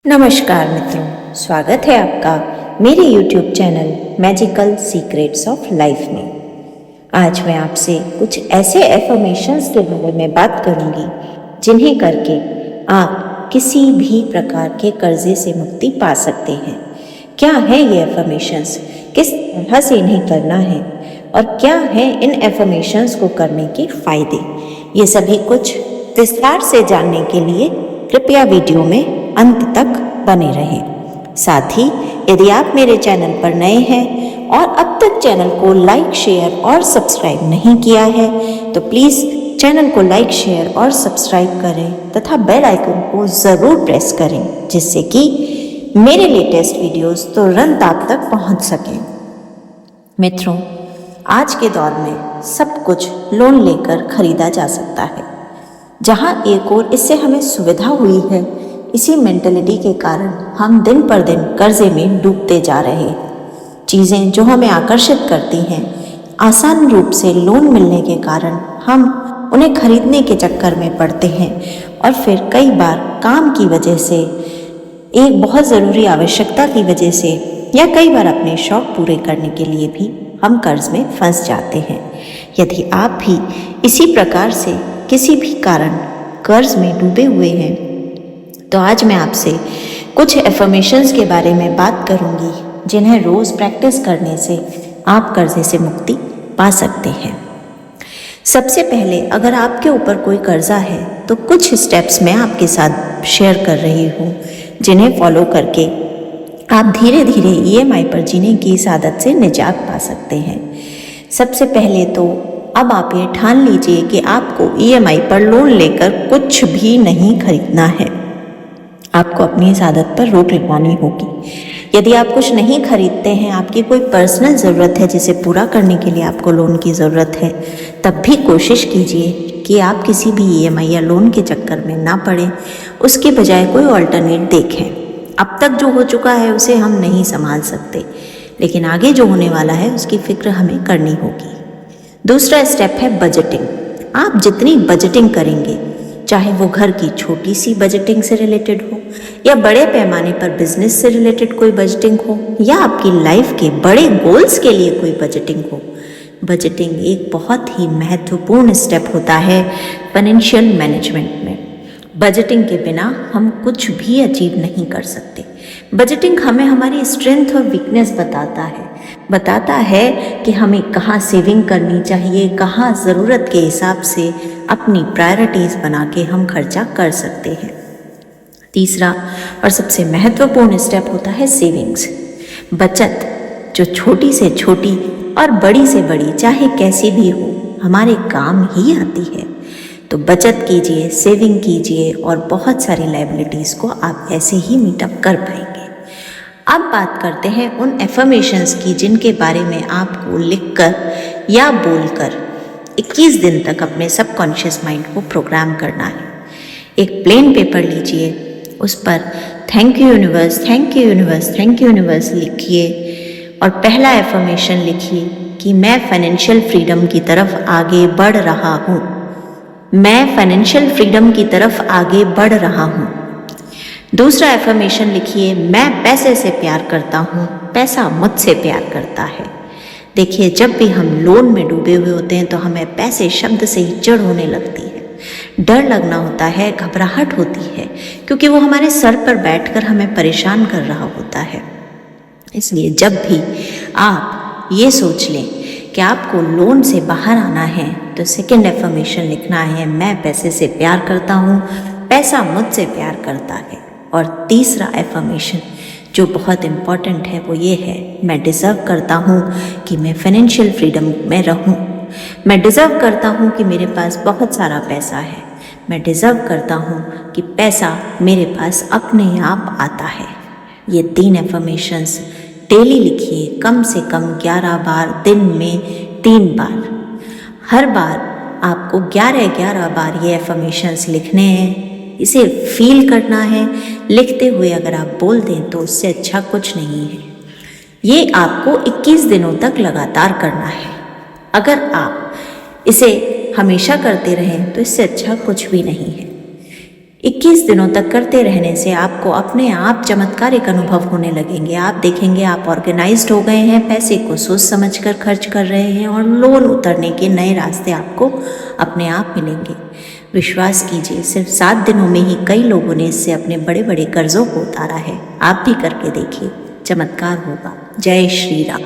नमस्कार मित्रों, स्वागत है आपका मेरे YouTube channel magical secrets of life में। आज मैं आपसे कुछ ऐसे एफर्मेशंस के बारे में बात करूंगी जिन्हें करके आप किसी भी प्रकार के कर्जे से मुक्ति पा सकते हैं। क्या है ये एफर्मेशंस, किस तरह से इन्हें करना है और क्या है इन एफर्मेशंस को करने के फायदे, ये सभी कुछ विस्तार से जानने के लिए कृपया वीडियो में अंत तक बने रहें। साथ ही यदि आप मेरे चैनल पर नए हैं और अब तक चैनल को लाइक, शेयर और सब्सक्राइब नहीं किया है तो प्लीज़ चैनल को लाइक, शेयर और सब्सक्राइब करें तथा बेल आइकन को ज़रूर प्रेस करें जिससे कि मेरे लेटेस्ट वीडियोस तुरंत आप तक पहुंच सकें। मित्रों, आज के दौर में सब कुछ लोन लेकर खरीदा जा सकता है। जहां एक और इससे हमें सुविधा हुई है, इसी मेंटलिटी के कारण हम दिन पर दिन कर्जे में डूबते जा रहे हैं। चीज़ें जो हमें आकर्षित करती हैं, आसान रूप से लोन मिलने के कारण हम उन्हें खरीदने के चक्कर में पड़ते हैं और फिर कई बार काम की वजह से, एक बहुत ज़रूरी आवश्यकता की वजह से या कई बार अपने शौक पूरे करने के लिए भी हम कर्ज में फंस जाते हैं। यदि आप भी इसी प्रकार से किसी भी कारण कर्ज में डूबे हुए हैं तो आज मैं आपसे कुछ एफर्मेशंस के बारे में बात करूंगी जिन्हें रोज़ प्रैक्टिस करने से आप कर्जे से मुक्ति पा सकते हैं। सबसे पहले, अगर आपके ऊपर कोई कर्जा है तो कुछ स्टेप्स मैं आपके साथ शेयर कर रही हूँ जिन्हें फॉलो करके आप धीरे धीरे EMI पर जीने की इस आदत से निजात पा सकते हैं। सबसे पहले तो अब आप ये ठान लीजिए कि आपको EMI पर लोन लेकर कुछ भी नहीं खरीदना है। आपको अपनी इस आदत पर रोक लगानी होगी। यदि आप कुछ नहीं खरीदते हैं, आपकी कोई पर्सनल ज़रूरत है जिसे पूरा करने के लिए आपको लोन की ज़रूरत है, तब भी कोशिश कीजिए कि आप किसी भी EMI या लोन के चक्कर में ना पड़ें। उसके बजाय कोई ऑल्टरनेट देखें। अब तक जो हो चुका है उसे हम नहीं संभाल सकते, लेकिन आगे जो होने वाला है उसकी फिक्र हमें करनी होगी। दूसरा स्टेप है बजटिंग। आप जितनी बजटिंग करेंगे, चाहे वो घर की छोटी सी बजटिंग से रिलेटेड हो या बड़े पैमाने पर बिजनेस से रिलेटेड कोई बजटिंग हो या आपकी लाइफ के बड़े गोल्स के लिए कोई बजटिंग हो, बजटिंग एक बहुत ही महत्वपूर्ण स्टेप होता है फाइनेंशियल मैनेजमेंट में। बजटिंग के बिना हम कुछ भी अचीव नहीं कर सकते। बजटिंग हमें हमारी स्ट्रेंथ और वीकनेस बताता है कि हमें कहाँ सेविंग करनी चाहिए, कहाँ ज़रूरत के हिसाब से अपनी प्रायोरिटीज़ बना के हम खर्चा कर सकते हैं। तीसरा और सबसे महत्वपूर्ण स्टेप होता है सेविंग्स, बचत, जो छोटी से छोटी और बड़ी से बड़ी चाहे कैसी भी हो हमारे काम ही आती है। तो बचत कीजिए, सेविंग कीजिए और बहुत सारी लायबिलिटीज़ को आप ऐसे ही मीटअप कर पाएंगे। अब बात करते हैं उन एफर्मेशंस की जिनके बारे में आपको लिखकर या बोलकर 21 दिन तक अपने सबकॉन्शियस माइंड को प्रोग्राम करना है। एक प्लेन पेपर लीजिए, उस पर thank you universe, thank you universe, thank you universe लिखिए और पहला एफर्मेशन लिखिए कि मैं फाइनेंशियल फ्रीडम की तरफ आगे बढ़ रहा हूँ। मैं फाइनेंशियल फ्रीडम की तरफ आगे बढ़ रहा हूँ। दूसरा एफर्मेशन लिखिए, मैं पैसे से प्यार करता हूँ, पैसा मुझसे प्यार करता है। देखिए, जब भी हम लोन में डूबे हुए होते हैं तो हमें पैसे शब्द से ही चिढ़ होने लगती है, डर लगना होता है, घबराहट होती है, क्योंकि वो हमारे सर पर बैठकर हमें परेशान कर रहा होता है। इसलिए जब भी आप ये सोच लें कि आपको लोन से बाहर आना है तो सेकेंड एफर्मेशन लिखना है, मैं पैसे से प्यार करता हूँ, पैसा मुझसे प्यार करता है। और तीसरा एफर्मेशन जो बहुत इम्पॉर्टेंट है वो ये है, मैं डिज़र्व करता हूँ कि मैं फाइनेंशियल फ्रीडम में रहूँ। मैं डिज़र्व करता हूँ कि मेरे पास बहुत सारा पैसा है। मैं डिज़र्व करता हूँ कि पैसा मेरे पास अपने आप आता है। ये 3 एफर्मेशंस डेली लिखिए, कम से कम 11 बार, दिन में 3 बार। हर बार आपको 11-11 बार ये एफर्मेशंस लिखने हैं, इसे फील करना है। लिखते हुए अगर आप बोल दें तो उससे अच्छा कुछ नहीं है। ये आपको 21 दिनों तक लगातार करना है। अगर आप इसे हमेशा करते रहें तो इससे अच्छा कुछ भी नहीं है। 21 दिनों तक करते रहने से आपको अपने आप चमत्कारिक अनुभव होने लगेंगे। आप देखेंगे आप ऑर्गेनाइज्ड हो गए हैं, पैसे को सोच समझ कर खर्च कर रहे हैं और लोन उतरने के नए रास्ते आपको अपने आप मिलेंगे। विश्वास कीजिए, सिर्फ 7 दिनों में ही कई लोगों ने इससे अपने बड़े बड़े कर्जों को उतारा है। आप भी करके देखिए, चमत्कार होगा। जय श्री राम।